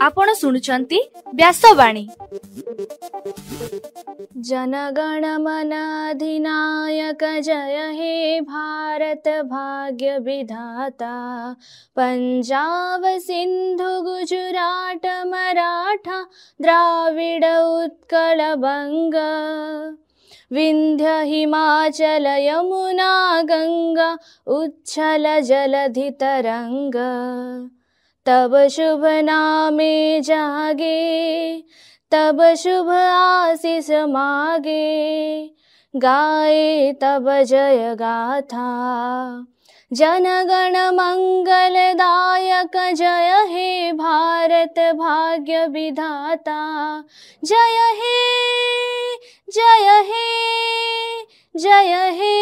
आपण शुणुचंती व्यासवाणी। जनगण मन अधिनायक जय हे भारत भाग्य विधाता। पंजाब सिंधु गुजरात मराठा द्राविड उत्कल बंग। विंध्य हिमाचल यमुना गंगा उच्छल जलधि तरंग। तब शुभ नामे जागे तब शुभ आशीष मागे। गाए तब जय गाथा जनगण मंगलदायक जय हे भारत भाग्य विधाता। जय हे जय हे जय हे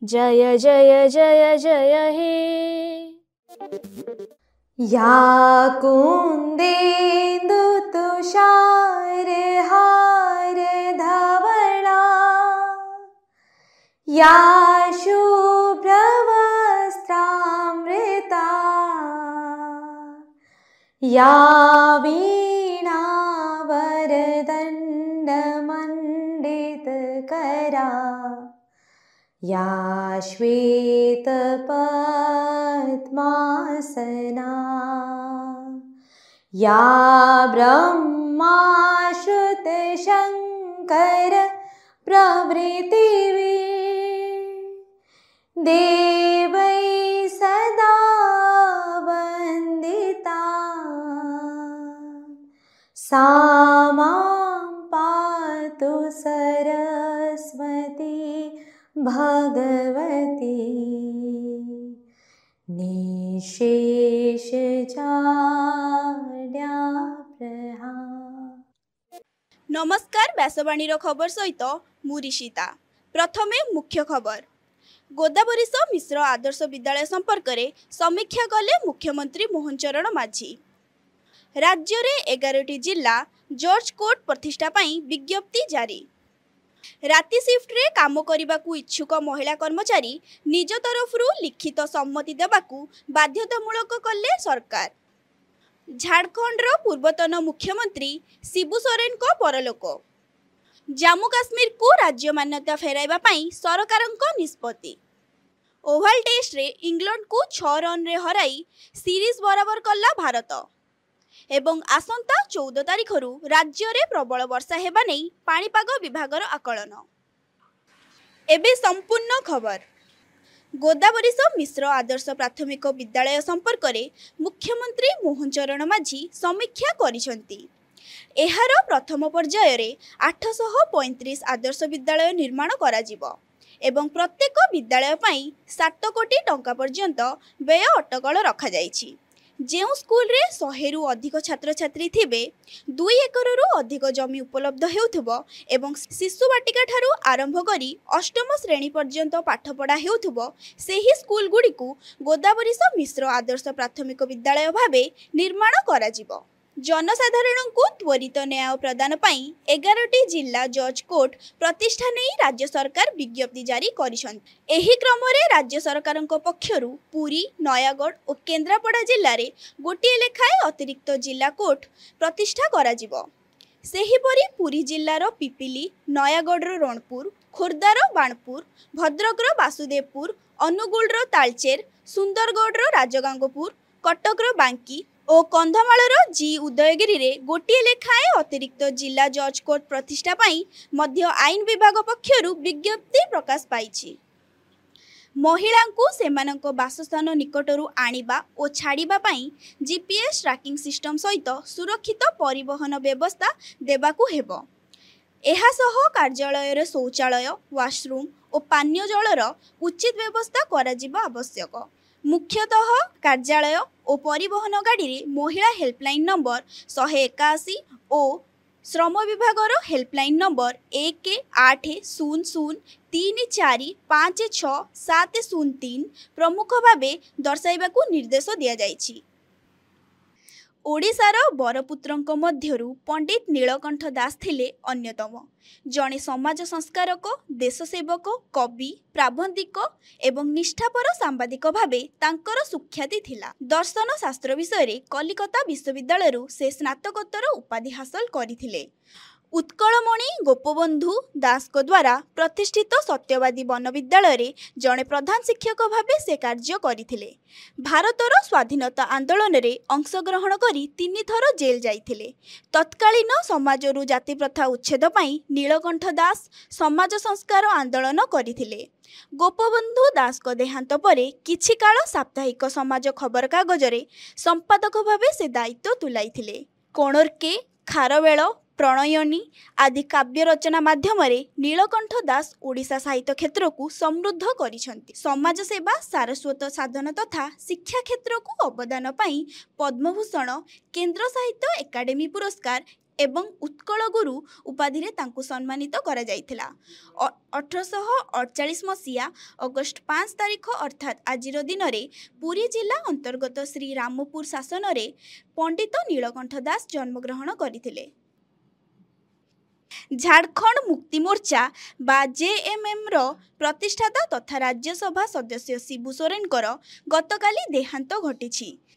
जय जय जय जय हे। या कुंदेन्दु तुषार हार धवला। या शुभ्र वस्त्रामृता। या वीणा वरदंड मंडित करा। या श्वेत पद्मासना। या ब्रह्मा श्रुत शंकर प्रभृति देवै सदा वंदिता। सा मां पातु सरस्वती भगवती। निशेष नमस्कार व्यासवाणी खबर सहित मु ऋषिता। प्रथमे मुख्य खबर। गोदावरीश मिश्र आदर्श विद्यालय संपर्क में समीक्षा कले मुख्यमंत्री मोहन चरण माझी। राज्य में 11टी जिला जॉर्ज कोर्ट प्रतिष्ठा पाई विज्ञप्ति जारी। राति शिफ्ट रे काम करने को इच्छुक महिला कर्मचारी निज तरफरु लिखित सम्मति देवाकू बाध्यतामूलक कले सरकार। झारखंड पूर्वतन मुख्यमंत्री शिबू सोरेन को परलोक। जम्मू काश्मीर को राज्य मान्यता फेराइबा पाई सरकारक निष्पत्ति। ओवल टेस्ट रे इंग्लैंड को 6 रन रे हराई सीरीज बराबर कला भारत। एवं आसंता 14 तारिखरु राज्य रे प्रबल वर्षा हेबा नै पाणीपाग विभागर आकलन। एबे संपूर्ण खबर। गोदावरीश मिश्र आदर्श प्राथमिक विद्यालय संपर्क में मुख्यमंत्री मोहन चरण माझी समीक्षा करिसंती। एहार प्रथम पर्याय रे 835 आदर्श विद्यालय निर्माण कराजिबो एवं प्रत्येक विद्यालय पाई 7 कोटी टंका पर्यंत व्यय अटकल रखा जाइछि। जेउ स्कूल रे 100 रु अधिक छात्र छात्री थिबे 2 एकर रु अधिक जमी उपलब्ध हेउथबो एवं शिशु बाटिका ठारू आरंभ करी 8म श्रेणी पर्यंत पाठपढ़ा हेउथबो सेही स्कूल गुडी को गोदावरीश मिश्र आदर्श प्राथमिक विद्यालय भावे निर्माण कराजिबो। जनसाधारण को त्वरित न्याय प्रदान पाई 11टी जिला जज कोर्ट प्रतिष्ठा नहीं राज्य सरकार विज्ञप्ति जारी करिसंती। एही क्रम रे राज्य सरकार पक्षरु पुरी नयागढ़ और केन्द्रापड़ा जिले में गोटे लेखाएं अतिरिक्त जिला कोर्ट प्रतिष्ठा कराजिबो। सेहीपरि पुरी जिलार पिपिली, नयागढ़ रणपुर, खोर्धार बाणपुर, भद्रक वासुदेवपुर, अनुगुल तालचेर, सुंदरगढ़ राजगांगपुर, कटक बांकी और कंधमाल जी उदयगिरी रे गोटे लेखाएं अतिरिक्त जिला जज कोर्ट प्रतिष्ठा पाई मध्य आईन विभाग पक्षरु विज्ञप्ति प्रकाश पाइछि। महिला को सेमानक बासस्थान निकटरू आनिबा और छाड़िबा पाई जीपीएस ट्रैकिंग सिस्टम सहित सुरक्षित परिवहन व्यवस्था देबाकू हेबो। एहा सह कार्यालय रे शौचालय, वाशरूम और पानीय जलर उचित व्यवस्था कराजिबा आवश्यक। मुख्यतः कार्यालय और परिवहन गाड़ी रे महिला हेल्पलाइन नंबर 181 और श्रम विभागर हेल्पलाइन नंबर 180034565703 प्रमुख भावे दर्शाइबाकू निर्देश दिया जाइछि। ओडिशार बरपुत्रंक मध्यरु पंडित नीलकंठ दास थिले अन्यतम। जणे समाज संस्कारक, देशसेवक, कवि, प्राबंधिक एवं निष्ठापर सांबादिक भावे तांकर सुख्याति थिला। दर्शन शास्त्र विषय कलिकता विश्वविद्यालय से स्नातकोत्तर उपाधि हासिल करथिले। उत्कलमणि गोपबंधु दास द्वारा प्रतिष्ठित सत्यवादी वन विद्यालय जड़े प्रधान शिक्षक भावे से कार्य करथिले। भारतर स्वाधीनता आंदोलन रे अंशग्रहण करी 3 थर जेल जाइथिले। तत्कालीन समाजरु जाति प्रथा उच्छेद पई नीलकंठ दास समाज संस्कार आंदोलन करथिले। गोपबंधु दास को देहांत परे किछि काल साप्ताहिक समाज खबर कागज रे संपादक भावे से दायित्व तुलाइथिले। कोणर्के, खारवेल, प्रणयनी आदि काव्य रचना माध्यम नीलकंठ दास ओडिशा साहित्य क्षेत्र को समृद्ध करिसंती। समाज सेवा, सारस्वत साधन तथा शिक्षा क्षेत्र को अवदान पाई पद्मभूषण, केंद्र साहित्य एकाडेमी पुरस्कार एवं उत्कल गुरु उपाधि रे तांकु सम्मानित करा जायथिला। 1848 मसीहा अगस्ट 5 तारीख अर्थात आजिर दिन रे पुरी जिला अंतर्गत श्री रामपुर शासन रे पंडित नीलकंठ दास जन्मग्रहण करथिले। झारखंड मुक्ति मोर्चा बा जेएमएम रो प्रतिष्ठाता तथा राज्यसभा सदस्य शिबू सोरेन गतकाली देहांत घटी।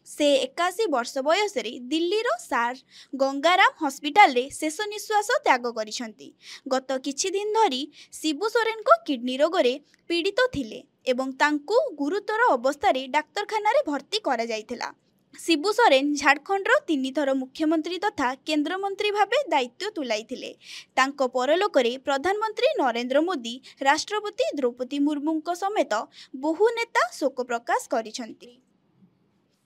से 81 वर्ष बयस दिल्ली रो सार गंगाराम हॉस्पिटल रे शेष निश्वास त्याग करिसंती। गत किछि दिन धरी शिबू सोरेन को किडनी रोग रे पीड़ित थिले एवं तांकु गुरुतर अवस्था रे डाक्तरखाना रे भर्ती करा जायथिला। शिबू सोरेन झारखंड 3 थर मुख्यमंत्री तथा केंद्र मंत्री भावे दायित्व तुलाइथिले। तांको परलोकरे प्रधानमंत्री नरेंद्र मोदी, राष्ट्रपति द्रौपदी मुर्मू समेत बहु नेता शोक प्रकाश करिसंती।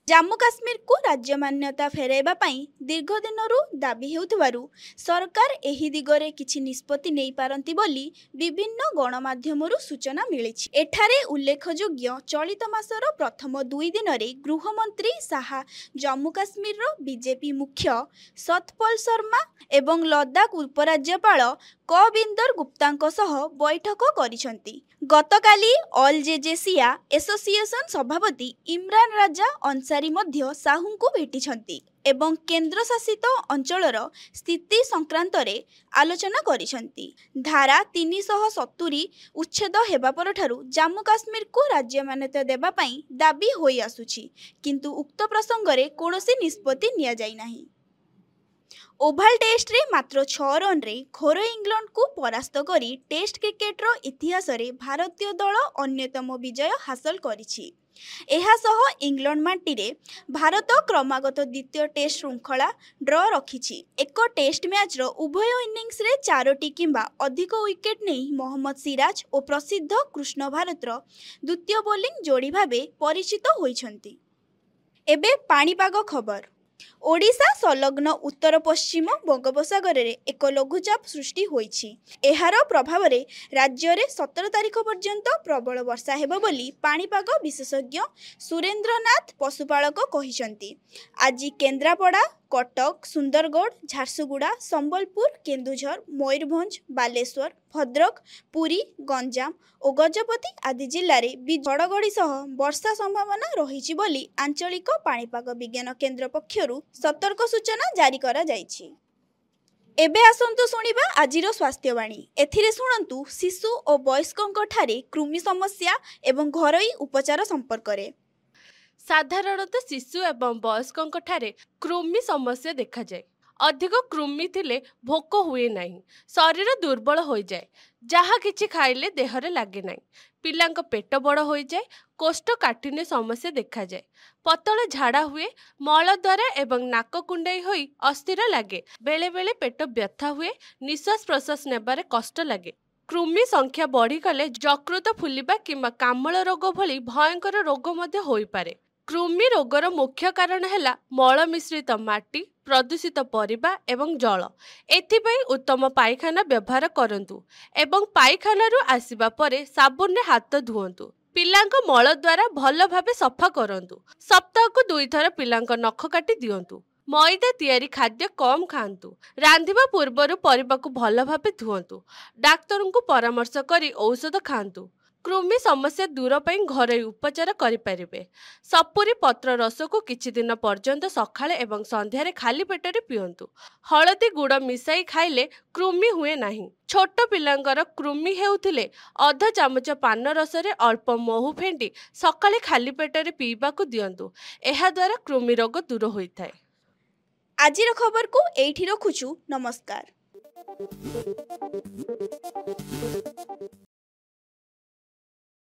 जम्मू काश्मीर को राज्य मान्यता फेराइबा पई दीर्घ दिनरू दाबी हेउथिबारु सरकार एही दिगरे किछि निष्पत्ति नेई पारंती बोली विभिन्न गणमाध्यमरू सूचना मिलिछि। एठारे उल्लेखयोग्य चलित मासर प्रथम 2 दिन रे गृहमंत्री शाह जम्मू काश्मीर रो बीजेपी मुख्य सतपाल शर्मा एवं लद्दाख उपराज्यपाल कविंदर गुप्तांक सह बैठक करिसंती। गतकाली ऑल जेजेसिया एसोसिएशन सभापति इमरान राजा अंसारी मध्य साहू को भेटिछंती एवं केंद्र शासित अंचलर स्थिति संक्रांत रे आलोचना करिसंती। धारा 370 उच्छेद हेबा परठारु जम्मू काश्मीर को राज्य मान्यता देबा पई दाबी होई आसुछि, किंतु उक्त प्रसंग रे कोनोसी निष्पत्ति निया जाई नाही। ओभाल टेस्ट रे मात्र 6 रन रे घोर इंग्लैंड को परास्त करी टेस्ट क्रिकेट रो इतिहास रे भारतीय दल अन्यतम विजय हासिल करिछि। एहा सह इंग्लैंड माटी रे भारत क्रमागत द्वितीय टेस्ट श्रृंखला ड्र रखिछि। एक टेस्ट मैच रो उभय इनिंग्स रे 4टी किंबा अधिक विकेट नहीं मोहम्मद सिराज और प्रसिद्ध कृष्ण भारत रो द्वितीय बोलिंग जोड़ी भावे परिचित होइछंती। एबे पाणीपाग खबर। ओडिशा संलग्न उत्तर पश्चिम बंगोपसागर रे एक लघुचाप सृष्टि होइछि। एहार प्रभाव रे राज्य रे 17 तारीख पर्यंत प्रबल वर्षा हेबो बोली पाणीपाग विशेषज्ञ सुरेंद्रनाथ पशुपालक कहिसंती। आज केन्द्रापड़ा, कटक, सुंदरगढ़, झारसुगुड़ा, संबलपुर, केन्दुझर, मयूरभंज, बालेश्वर, भद्रक, पुरी, गंजाम और गजपति आदि जिले में घड़घड़ी सह वर्षा संभावना रही बोली आंचलिक पाणीपाग विज्ञान केन्द्र पक्षरु सतर्क सूचना जारी करा जायछि। एबे आसंतु सुनिबा आजिर स्वास्थ्यवाणी। एथिरे सुनंतु शिशु और वयस्कंक ठारे कृमि समस्या एवं घरोई उपचार संपर्क रे। साधारणतः शिशु एवं वयस्कंक ठारे कृमि समस्या देखा जाए। अधिक कृमि थिले भोक हुए नहीं, शरीर दुर्बल हो जाए, जहाँ किछि खाइले देहरे लागे नहीं, पिलांक पेट बड़ हो जाए, कोष्ठकाठिन्य समस्या देखा जाए, पतला झाड़ा हुए, मल द्वारा एवं नाक कुंडाई होई अस्थिर लगे, बेले बेले पेट व्यथा हुए, निश्वास प्रश्वास नेबारे कष्ट लगे। कृमि संख्या बढ़ी गले यकृत फुलिबा किंबा कामल रोग भली भयंकर रोग मध्य होई पारे। कृमि रोगर मुख्य कारण है मल मिश्रित माटी, प्रदूषित परिबा एवं जल। एथिपाई उत्तम पायखाना व्यवहार करंतु एवं पायखाना आसिबा परे साबुन रे हाथ धुअंतु। पिलांक मल द्वारा भल भाबे सफा करंतु। सप्ताह को 2 थर पिलांक नख काटी दियंतु। मैदा तैयारी खाद्य कम खांतु। रांधिबा पूर्वरु परिबा को भल भाबे धुअंतु। डाक्तर को परामर्श करी औषध खांतु। कृमि समस्या दूर पर घरोई उपचार करें। सपुरी पत्र रस को किछि दिन पर्यंत सकाळे एवं संध्यारे खाली पेटरे पियंतु। हळदी गुड़ मिसाई खाइले कृमि हुए नाही। छोट पिलांकर कृमि हेउथिले अध चामच पान रस रे अल्प महू फेंटी सकाळे खाली पेटरे पीबाकू दियंतु। एहा द्वारा कृमि रोग दूर होइथाय। आजिर खबर को एठी रखुछु। नमस्कार।